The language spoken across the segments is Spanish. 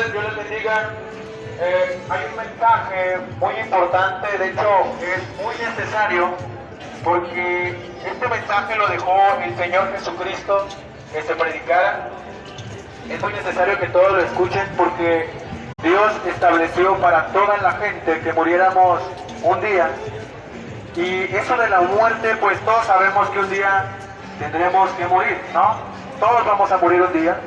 Dios les bendiga. Hay un mensaje muy importante, de hecho es muy necesario, porque este mensaje lo dejó el Señor Jesucristo que se predicara. Es muy necesario que todos lo escuchen, porque Dios estableció para toda la gente que muriéramos un día. Y eso de la muerte, pues todos sabemos que un día tendremos que morir, ¿no? Todos vamos a morir un día.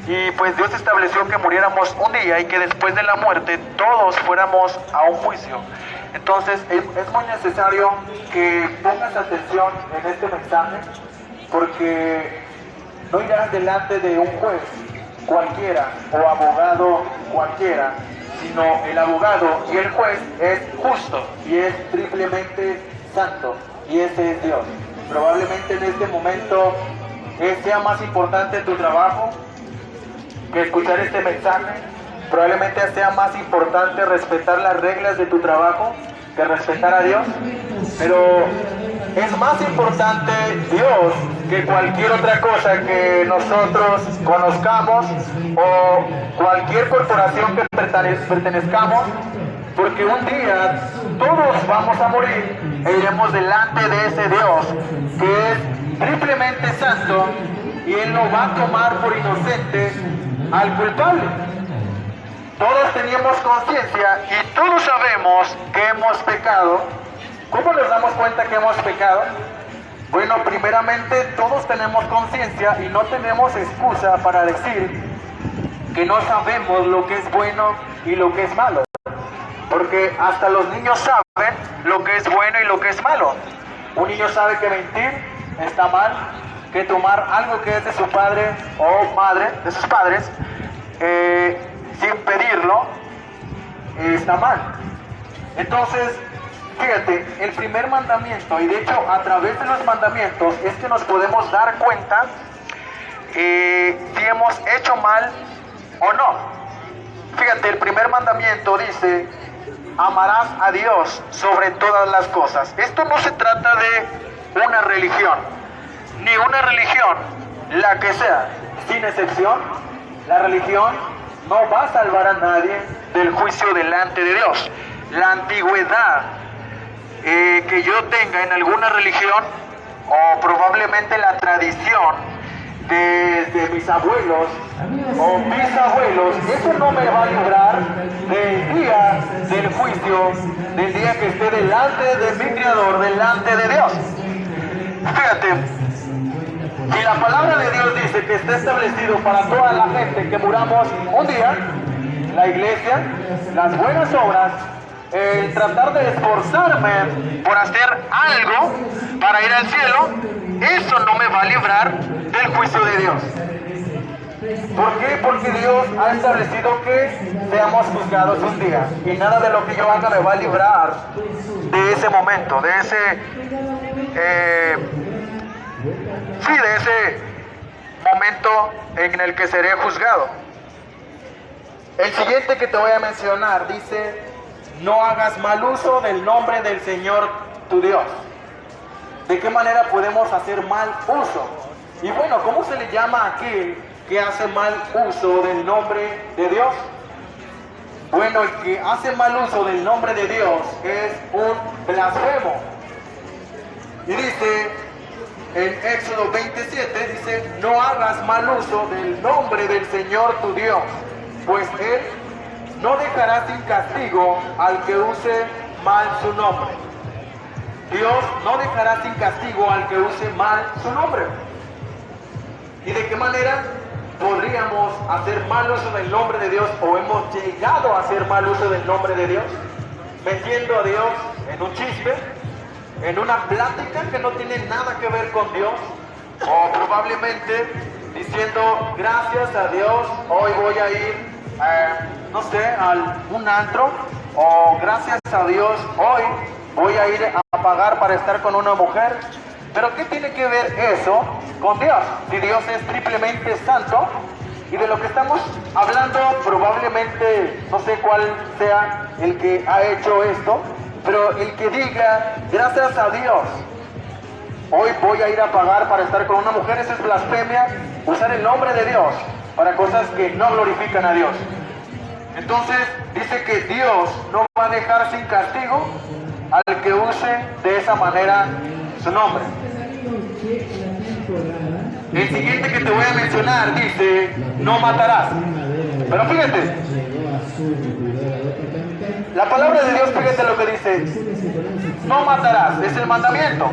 Y pues Dios estableció que muriéramos un día y que después de la muerte todos fuéramos a un juicio. Entonces es muy necesario que pongas atención en este mensaje, porque no irás delante de un juez cualquiera o abogado cualquiera, sino el abogado y el juez es justo y es triplemente santo, y ese es Dios. Probablemente en este momento sea más importante tu trabajo que escuchar este mensaje. Probablemente sea más importante respetar las reglas de tu trabajo que respetar a Dios. Pero es más importante Dios que cualquier otra cosa que nosotros conozcamos o cualquier corporación que pertenezcamos, porque un día todos vamos a morir e iremos delante de ese Dios que es triplemente santo, y Él no va a tomar por inocente al culpable. Todos teníamos conciencia y todos sabemos que hemos pecado. ¿Cómo nos damos cuenta que hemos pecado? Bueno, primeramente todos tenemos conciencia y no tenemos excusa para decir que no sabemos lo que es bueno y lo que es malo, porque hasta los niños saben lo que es bueno y lo que es malo. Un niño sabe que mentir está mal, que tomar algo que es de su padre o madre, de sus padres, sin pedirlo, está mal. Entonces, fíjate, el primer mandamiento, y de hecho a través de los mandamientos es que nos podemos dar cuenta si hemos hecho mal o no. Fíjate, el primer mandamiento dice: amarás a Dios sobre todas las cosas. Esto no se trata de una religión, ni una religión, la que sea, sin excepción. La religión no va a salvar a nadie del juicio delante de Dios. La antigüedad que yo tenga en alguna religión, o probablemente la tradición de mis abuelos o bisabuelos, eso no me va a librar del día del juicio, del día que esté delante de mi Creador, delante de Dios. Fíjate, si la palabra de Dios dice que está establecido para toda la gente que muramos un día, la iglesia, las buenas obras, el tratar de esforzarme por hacer algo para ir al cielo, eso no me va a librar del juicio de Dios. ¿Por qué? Porque Dios ha establecido que seamos juzgados un día, y nada de lo que yo haga me va a librar de ese momento, de ese de ese momento en el que seré juzgado. El siguiente que te voy a mencionar dice: no hagas mal uso del nombre del Señor tu Dios. ¿De qué manera podemos hacer mal uso? Y bueno, ¿cómo se le llama a aquel que hace mal uso del nombre de Dios? Bueno, el que hace mal uso del nombre de Dios es un blasfemo. Y dice en Éxodo 27, dice: no hagas mal uso del nombre del Señor tu Dios, pues Él no dejará sin castigo al que use mal su nombre. Dios no dejará sin castigo al que use mal su nombre. ¿Y de qué manera podríamos hacer mal uso del nombre de Dios, o hemos llegado a hacer mal uso del nombre de Dios? Metiendo a Dios en un chisme, en una plática que no tiene nada que ver con Dios, o probablemente diciendo: gracias a Dios, hoy voy a ir no sé, a un antro, o gracias a Dios, hoy voy a ir a pagar para estar con una mujer. Pero ¿qué tiene que ver eso con Dios? Si Dios es triplemente santo, y de lo que estamos hablando probablemente no sé cuál sea el que ha hecho esto, pero el que diga: gracias a Dios, hoy voy a ir a pagar para estar con una mujer, eso es blasfemia, usar el nombre de Dios para cosas que no glorifican a Dios. Entonces dice que Dios no va a dejar sin castigo al que use de esa manera su nombre. El siguiente que te voy a mencionar dice, no matarás. Pero fíjate, la palabra de Dios, fíjate lo que dice, no matarás, es el mandamiento.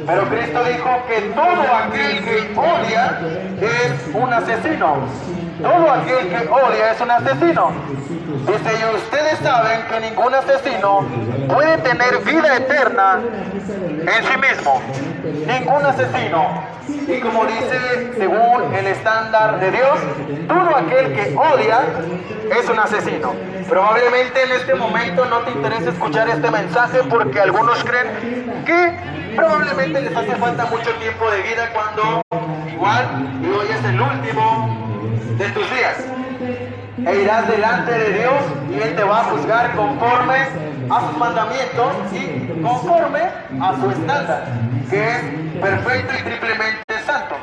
Pero Cristo dijo que todo aquel que odia es un asesino. Todo aquel que odia es un asesino. Dice, y ustedes saben que ningún asesino puede tener vida eterna en sí mismo. Ningún asesino. Y como dice, según el estándar de Dios, todo aquel que odia es un asesino. Probablemente en este momento no te interesa escuchar este mensaje porque algunos creen que probablemente les hace falta mucho tiempo de vida cuando igual y hoy es el último de tus días. E irás delante de Dios y Él te va a juzgar conforme a sus mandamientos y conforme a su estándar, que es perfecto y triplemente santo.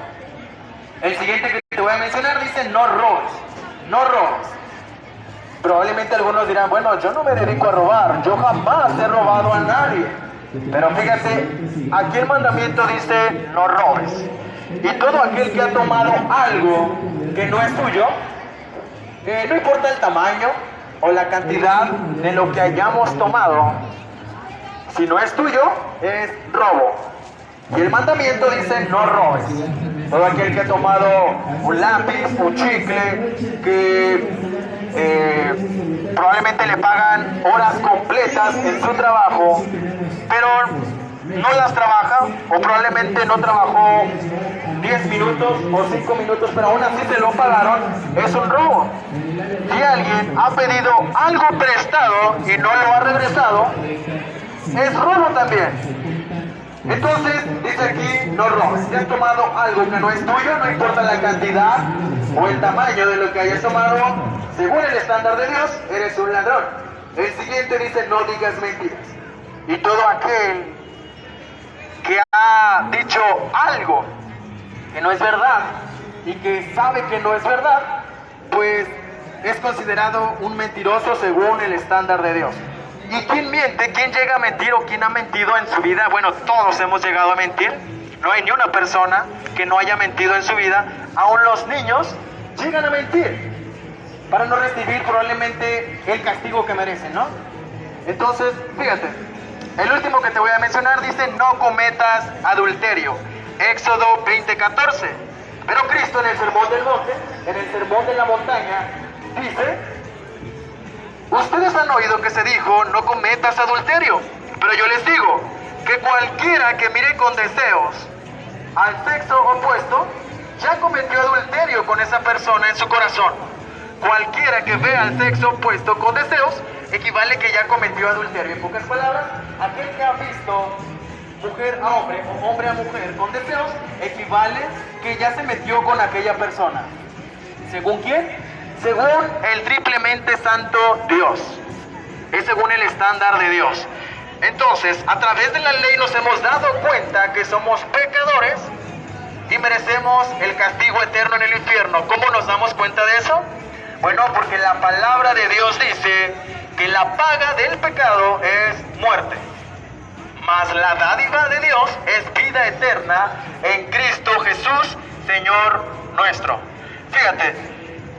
El siguiente que te voy a mencionar dice, no robes, no robes. Probablemente algunos dirán, bueno, yo no me dedico a robar, yo jamás he robado a nadie. Pero fíjate, aquí el mandamiento dice, no robes. Y todo aquel que ha tomado algo que no es tuyo, no importa el tamaño o la cantidad de lo que hayamos tomado, si no es tuyo, es robo. Y el mandamiento dice, no robes. Todo aquel que ha tomado un lápiz, un chicle, que probablemente le pagan horas completas en su trabajo, pero no las trabaja, o probablemente no trabajó 10 minutos o 5 minutos, pero aún así se lo pagaron, es un robo. Si alguien ha pedido algo prestado y no lo ha regresado, es robo también. Entonces, dice aquí, no robes. Si has tomado algo que no es tuyo, no importa la cantidad o el tamaño de lo que hayas tomado, según el estándar de Dios, eres un ladrón. El siguiente dice, no digas mentiras. Y todo aquel que ha dicho algo que no es verdad y que sabe que no es verdad, pues es considerado un mentiroso según el estándar de Dios. ¿Y quién miente? ¿Quién llega a mentir o quién ha mentido en su vida? Bueno, todos hemos llegado a mentir. No hay ni una persona que no haya mentido en su vida. Aún los niños llegan a mentir para no recibir probablemente el castigo que merecen, ¿no? Entonces, fíjate, el último que te voy a mencionar dice, no cometas adulterio. Éxodo 20:14. Pero Cristo en el sermón del monte, en el sermón de la montaña, dice, ustedes han oído que se dijo, no cometas adulterio. Pero yo les digo, que cualquiera que mire con deseos al sexo opuesto, ya cometió adulterio con esa persona en su corazón. Cualquiera que vea al sexo opuesto con deseos, equivale que ya cometió adulterio. En pocas palabras, aquel que ha visto mujer a hombre o hombre a mujer con deseos, equivale que ya se metió con aquella persona. ¿Según quién? Según el triplemente santo Dios. Es según el estándar de Dios. Entonces, a través de la ley nos hemos dado cuenta que somos pecadores y merecemos el castigo eterno en el infierno. ¿Cómo nos damos cuenta de eso? Bueno, porque la palabra de Dios dice que la paga del pecado es muerte, mas la dádiva de Dios es vida eterna en Cristo Jesús, Señor nuestro. Fíjate,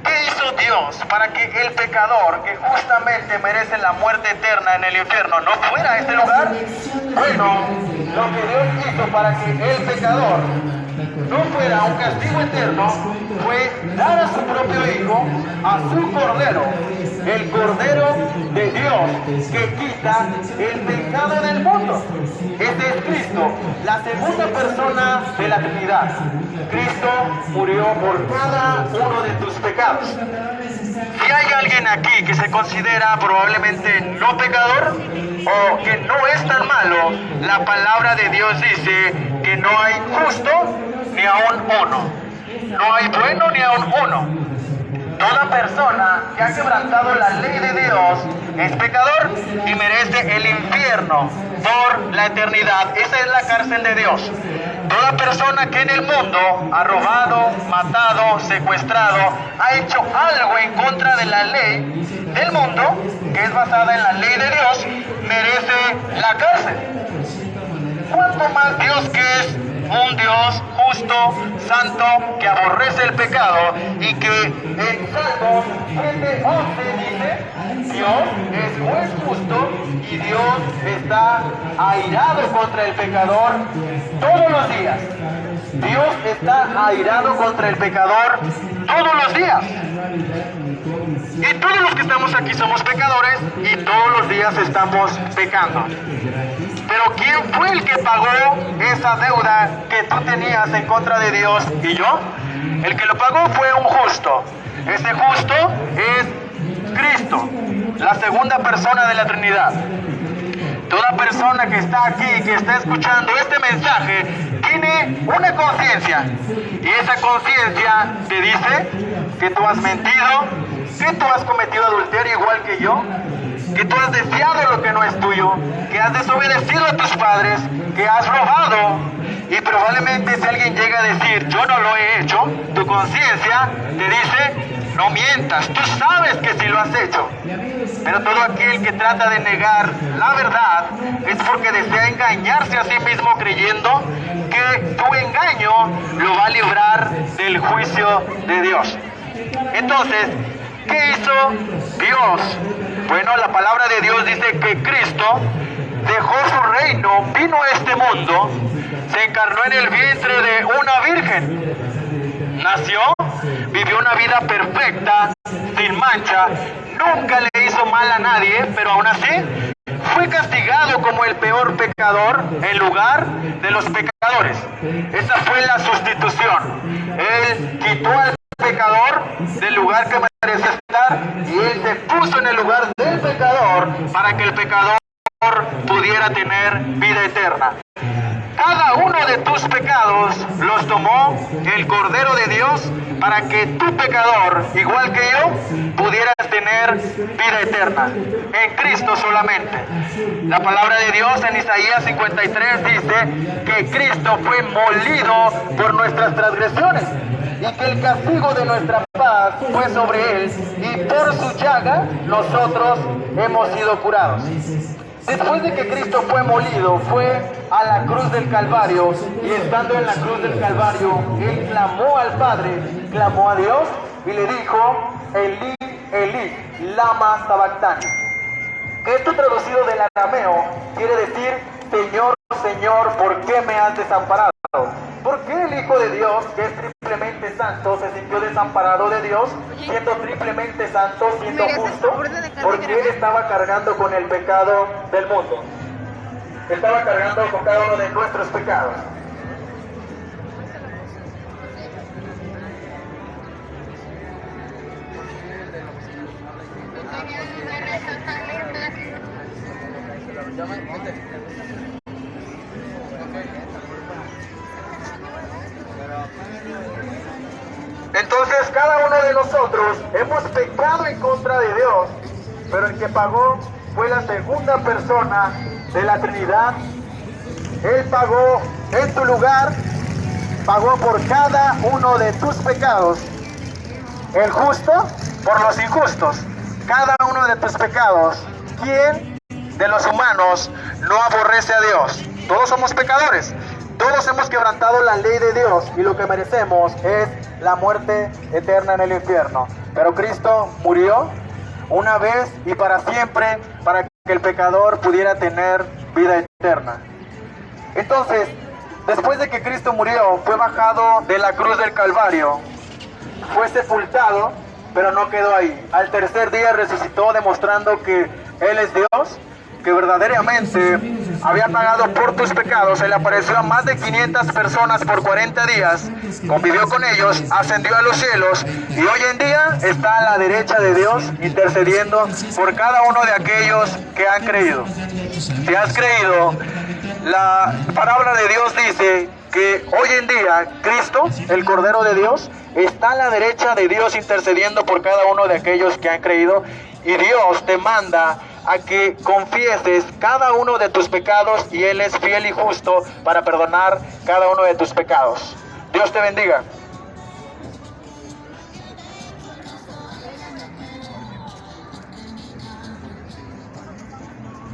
¿qué hizo Dios para que el pecador, que justamente merece la muerte eterna en el infierno, no fuera a este lugar? Bueno, lo que Dios hizo para que el pecador no fuera a un castigo eterno fue dar a su propio Hijo, a su Cordero, el Cordero de Dios que quita el pecado del mundo. Este es Cristo, la segunda persona de la Trinidad. Cristo murió por cada uno de tus pecados. Si hay alguien aquí que se considera probablemente no pecador o que no es tan malo, la palabra de Dios dice que no hay justo ni aun uno. No hay bueno ni aun uno. Toda persona que ha quebrantado la ley de Dios es pecador y merece el infierno por la eternidad. Esa es la cárcel de Dios. Toda persona que en el mundo ha robado, matado, secuestrado, ha hecho algo en contra de la ley del mundo, que es basada en la ley de Dios, merece la cárcel. ¿Cuánto más Dios, que es un Dios justo, santo, que aborrece el pecado, y que en Salmos 7:11 dice: Dios es juez justo y Dios está airado contra el pecador todos los días? Dios está airado contra el pecador todos los días. Y todos los que estamos aquí somos pecadores y todos los días estamos pecando. Pero ¿quién fue el que pagó esa deuda que tú tenías en contra de Dios y yo? El que lo pagó fue un justo. Ese justo es Cristo, la segunda persona de la Trinidad. Toda persona que está aquí, que está escuchando este mensaje, tiene una conciencia. Y esa conciencia te dice que tú has mentido, que tú has cometido adulterio igual que yo, que tú has deseado lo que no es tuyo, que has desobedecido a tus padres, que has robado. Y probablemente si alguien llega a decir: yo no lo he hecho, tu conciencia te dice: no mientas, tú sabes que sí lo has hecho. Pero todo aquel que trata de negar la verdad es porque desea engañarse a sí mismo, creyendo que tu engaño lo va a librar del juicio de Dios. Entonces, ¿qué hizo Dios? Bueno, la palabra de Dios dice que Cristo dejó su reino, vino a este mundo, se encarnó en el vientre de una virgen, nació, vivió una vida perfecta, sin mancha, nunca le hizo mal a nadie, pero aún así fue castigado como el peor pecador en lugar de los pecadores. Esa fue la sustitución. Él quitó al pecador del lugar que merece estar y él se puso en el lugar del pecador para que el pecador pudiera tener vida eterna. Cada uno de tus pecados los tomó el Cordero de Dios para que tu pecador, igual que yo, pudieras tener vida eterna en Cristo solamente. La palabra de Dios en Isaías 53 dice que Cristo fue molido por nuestras transgresiones y que el castigo de nuestra paz fue sobre él, y por su llaga nosotros hemos sido curados. Después de que Cristo fue molido, fue a la cruz del Calvario, y estando en la cruz del Calvario, él clamó al Padre, clamó a Dios y le dijo: Elí, Elí, lama sabactani. Esto traducido del arameo quiere decir: Señor, Señor, ¿por qué me has desamparado? ¿Por qué el Hijo de Dios, que es triplemente santo, se sintió desamparado de Dios, siendo triplemente santo, siendo justo? Porque él estaba cargando con el pecado del mundo. Estaba cargando con cada uno de nuestros pecados. Entonces cada uno de nosotros hemos pecado en contra de Dios, pero el que pagó fue la segunda persona de la Trinidad. Él pagó en tu lugar, pagó por cada uno de tus pecados. El justo por los injustos, cada uno de tus pecados. ¿Quién de los humanos no aborrece a Dios? Todos somos pecadores. Todos hemos quebrantado la ley de Dios y lo que merecemos es la muerte eterna en el infierno. Pero Cristo murió una vez y para siempre para que el pecador pudiera tener vida eterna. Entonces, después de que Cristo murió, fue bajado de la cruz del Calvario, fue sepultado, pero no quedó ahí. Al tercer día resucitó, demostrando que Él es Dios, que verdaderamente había pagado por tus pecados. Se le apareció a más de 500 personas por 40 días, convivió con ellos, ascendió a los cielos y hoy en día está a la derecha de Dios intercediendo por cada uno de aquellos que han creído. Si has creído, la palabra de Dios dice que hoy en día Cristo, el Cordero de Dios, está a la derecha de Dios intercediendo por cada uno de aquellos que han creído, y Dios te manda a que confieses cada uno de tus pecados y Él es fiel y justo para perdonar cada uno de tus pecados. Dios te bendiga.